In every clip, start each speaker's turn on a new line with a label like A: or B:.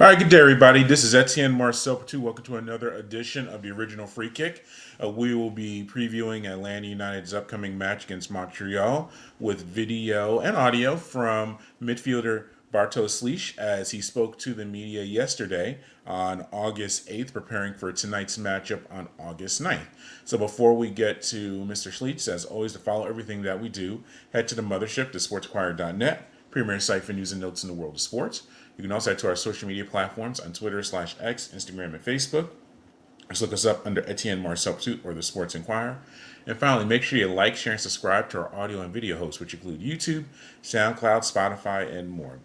A: All right, good day, everybody. This is Etienne Marcel Patu. Welcome to another edition of the Original Free Kick. We will be previewing Atlanta United's upcoming match against Montreal with video and audio from midfielder Bartosz Slisz as he spoke to the media yesterday on August 8th, preparing for tonight's matchup on August 9th. So before we get to Mr. Slisz, as always, to follow everything that we do, head to the mothership, to sportsinquirer.net, premier site for news and notes in the world of sports. You can also head to our social media platforms on Twitter/X, Instagram, and Facebook. Just look us up under Etienne Marcel Pursuit or the Sports Inquirer. And finally, make sure you like, share, and subscribe to our audio and video hosts, which include YouTube, SoundCloud, Spotify, and more.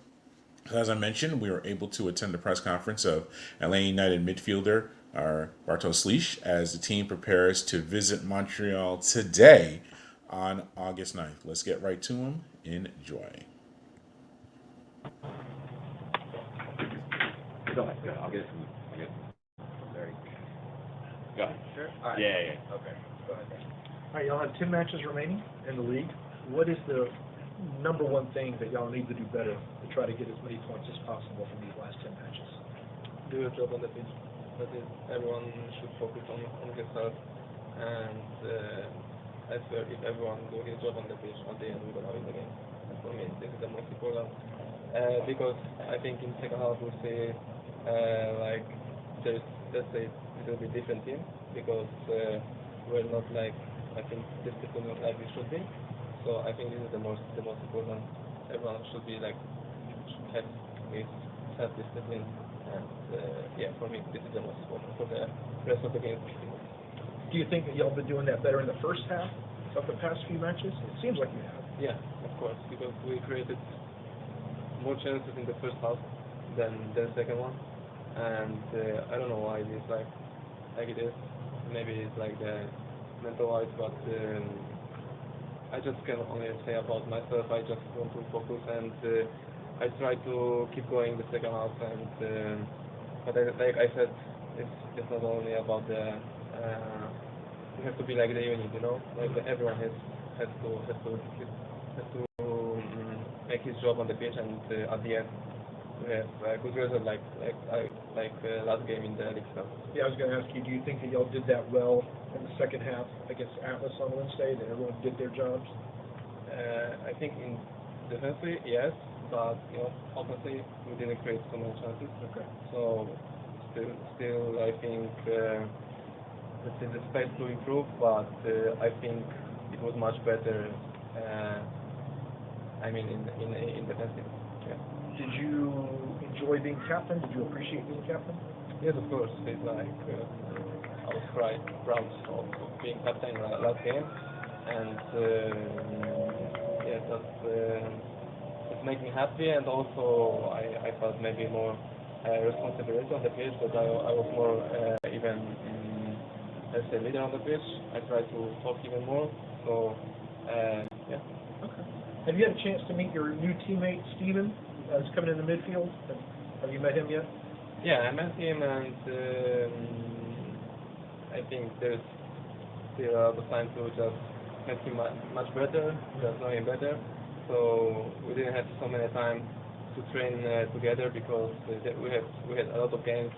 A: As I mentioned, we were able to attend the press conference of Atlanta United midfielder Bartosz Slisz as the team prepares to visit Montreal today on August 9th. Let's get right to him. Enjoy.
B: Go ahead. I'll get some. Sorry. Go ahead.
C: Sure? All right.
B: Yeah.
C: Okay. Go ahead. All right, y'all have 10 matches remaining in the league. What is the number one thing that y'all need to do better to try to get as many points as possible from these last 10 matches?
D: Do your job on the pitch. That is, everyone should focus on himself. And I swear, if everyone do his job on the pitch, at the end we're gonna win the game. And for me, this is the most important. Because I think in second half we'll see like there's, let's say, it will be different team because we're not like, I think disciplined like we should be. So I think this is the most important. Everyone should be like have his self-discipline, and yeah, for me this is the most important for the rest of the game.
C: Do you think that y'all been doing that better in the first half of the past few matches? It seems like you have.
D: Yeah, of course, because we created more chances in the first half than the second one, and I don't know why it is like it is. Maybe it's like the mental wise, but I just can only say about myself. I just want to focus, and I try to keep going the second half. And but like I said, it's not only about the. You have to be like the unit, you know. Like everyone has to make his job on the pitch, and at the end we have a good result like last game in the league cup.
C: Yeah, I was going to ask you, do you think that y'all did that well in the second half against Atlas on Wednesday, that everyone did their jobs?
D: I think in defensively, yes, but you know, obviously we didn't create so many chances.
C: Okay.
D: So still I think there's a space to improve, but I think it was much better. I mean, in defensive. Yeah.
C: Did you enjoy being captain? Did you appreciate being captain?
D: Yes, of course. It's like I was quite proud of being captain last game, and yeah, it made me happy, and also I felt maybe more responsibility on the pitch, but I was more even let's say leader on the pitch. I tried to talk even more. So yeah.
C: Okay. Have you had a chance to meet your new teammate Steven, who's coming in the midfield? Have you met him yet?
D: Yeah, I met him, and I think there's still the time to just make him much better, just know him better. So we didn't have so many time to train together because we had a lot of games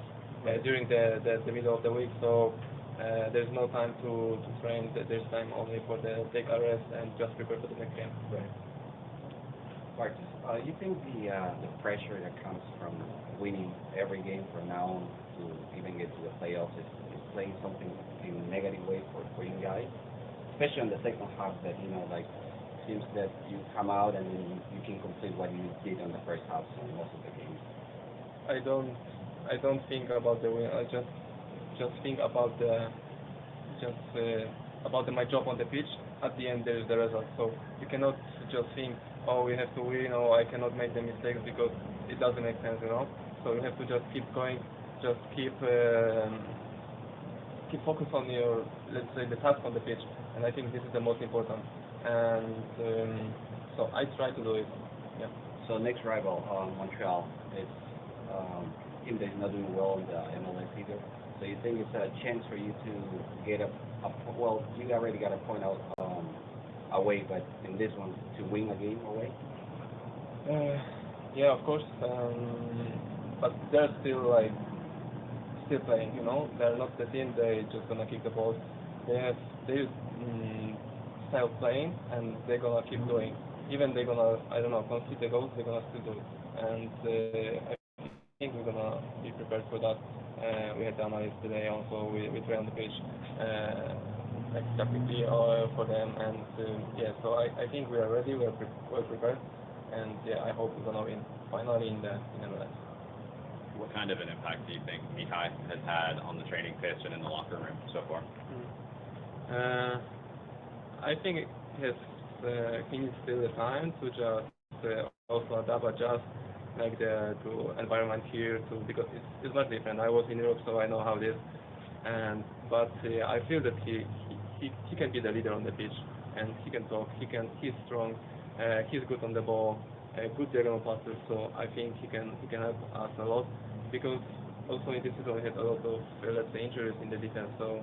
D: during the middle of the week. So there's no time to train. There's time only for the take a rest and just prepare for the next game.
C: Right.
B: Bartosz, you think the pressure that comes from winning every game from now on to even get to the playoffs is playing something in a negative way for you guys, especially in the second half? That like seems that you come out and then you can complete what you did on the first half in most of the games.
D: I don't think about the win. I just think about my job on the pitch. At the end, there is the result. So you cannot just think, oh, we have to win, or I cannot make the mistakes, because it doesn't make sense, you know. So you have to just keep going, just keep focused on your, let's say, the task on the pitch. And I think this is the most important. And so I try to do it. Yeah.
B: So next rival, Montreal, it's team that's not doing well in the MLS either. So you think it's a chance for you to get well, you already got a point out away, but in this one to win a game away?
D: Yeah, of course. but they're still playing. You know, they're not the team. They just gonna kick the ball. They have their style of playing, and they're gonna keep doing. Even they're gonna, I don't know, concede the goals, they're gonna still do it. And I think we're gonna be prepared for that. We had the analysis today also. We play on the pitch like tactically for them, and so I think we are ready. We're well prepared, and I hope we're gonna win finally in the MLS.
E: What kind of an impact do you think Mihai has had on the training pitch and in the locker room so far?
D: I think he needs still the time to just also adjust like to environment here because it's much different. I was in Europe, so I know how it is. But I feel that he can be the leader on the pitch, and he can talk. He's strong. He's good on the ball. Good diagonal passer. So I think he can help us a lot because also in this season we had a lot of let's say injuries in the defense. So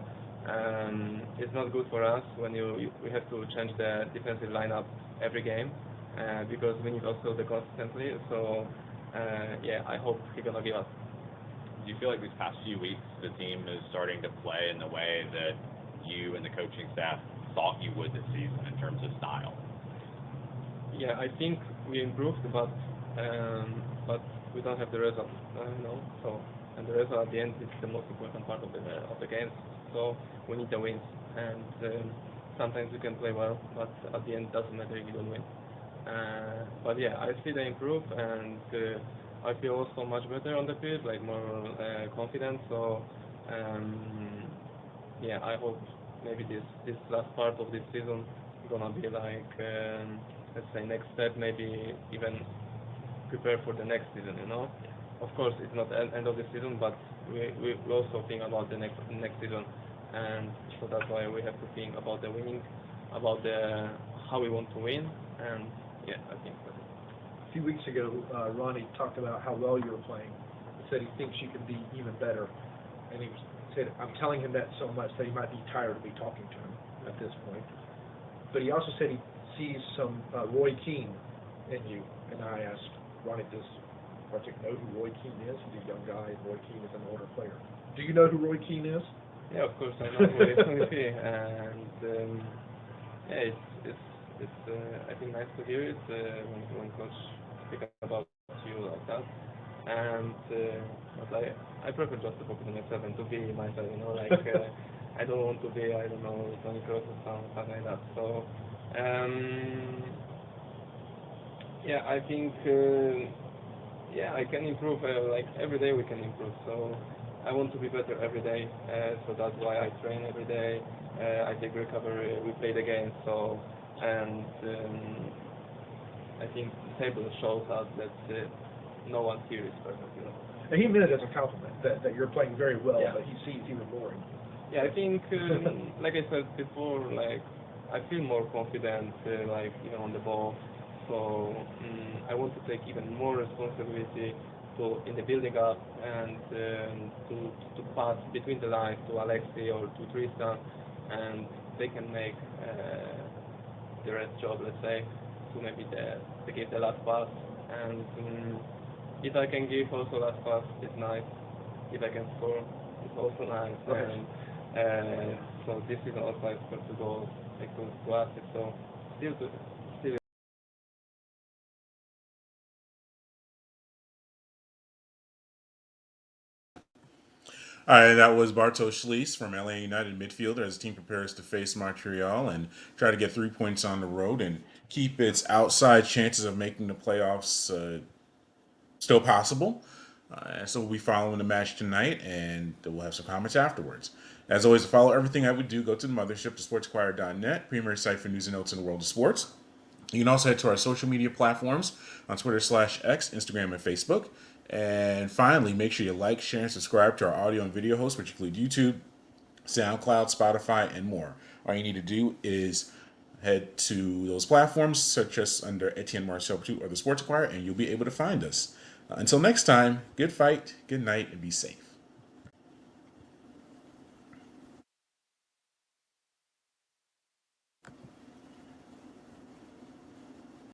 D: it's not good for us when we have to change the defensive lineup every game because we need also the constantly. So I hope he's gonna give us.
E: Do you feel like these past few weeks the team is starting to play in the way that you and the coaching staff thought you would this season in terms of style?
D: Yeah, I think we improved, but we don't have the result, So, and the result at the end is the most important part of the games. So we need the wins, and sometimes we can play well, but at the end it doesn't matter if you don't win. But I see they improve, and I feel also much better on the field, like more confident. So I hope maybe this last part of this season is gonna be like let's say next step, maybe even prepare for the next season. Of course it's not end of the season, but we also think about the next season, and so that's why we have to think about the winning, about how we want to win, and I think that's it.
C: A few weeks ago, Ronny talked about how well you were playing. He said he thinks you can be even better, and he said, I'm telling him that so much that he might be tired of me talking to him at this point. But he also said he sees some Roy Keane in you, and I asked Ronny, does Bartek know who Roy Keane is? He's a young guy, and Roy Keane is an older player. Do you know who Roy Keane is?
D: Yeah, of course I know who he is, and it's I think nice to hear it when coach speak about you like that, and but I prefer just to focus on myself and to be myself, I don't want to be, I don't know, Tony Kroos or something like that. So I think I can improve. Like every day we can improve. So I want to be better every day. So that's why I train every day. I take recovery. We play the game. So and I think the table shows us that no one here is perfect.
C: And he meant it as a compliment that you're playing very well,
D: Yeah.
C: but he sees even more in you.
D: Yeah, I think like I said before, like I feel more confident, like even on the ball. So I want to take even more responsibility in the building up and to pass between the lines to Alexei or to Tristan, and they can make the rest job, let's say, to maybe to give the last pass. And if I can give also last pass, it's nice. If I can score, it's also nice.
C: Okay.
D: And so this is also I scored 2 goals, like 2 assists. So still.
A: All right, that was Bartosz Slisz from LA United midfielder as the team prepares to face Montreal and try to get 3 points on the road and keep its outside chances of making the playoffs still possible. So we'll be following the match tonight, and we'll have some comments afterwards. As always, to follow everything I would do, go to the mothership, to sportsinquirer.net, premier site for news and notes in the world of sports. You can also head to our social media platforms on Twitter/X, Instagram, and Facebook. And finally, make sure you like, share, and subscribe to our audio and video hosts, which include YouTube, SoundCloud, Spotify, and more. All you need to do is head to those platforms, search us under Etienne Marcel or the Sports Inquirer, and you'll be able to find us. Until next time, good fight, good night, and be safe.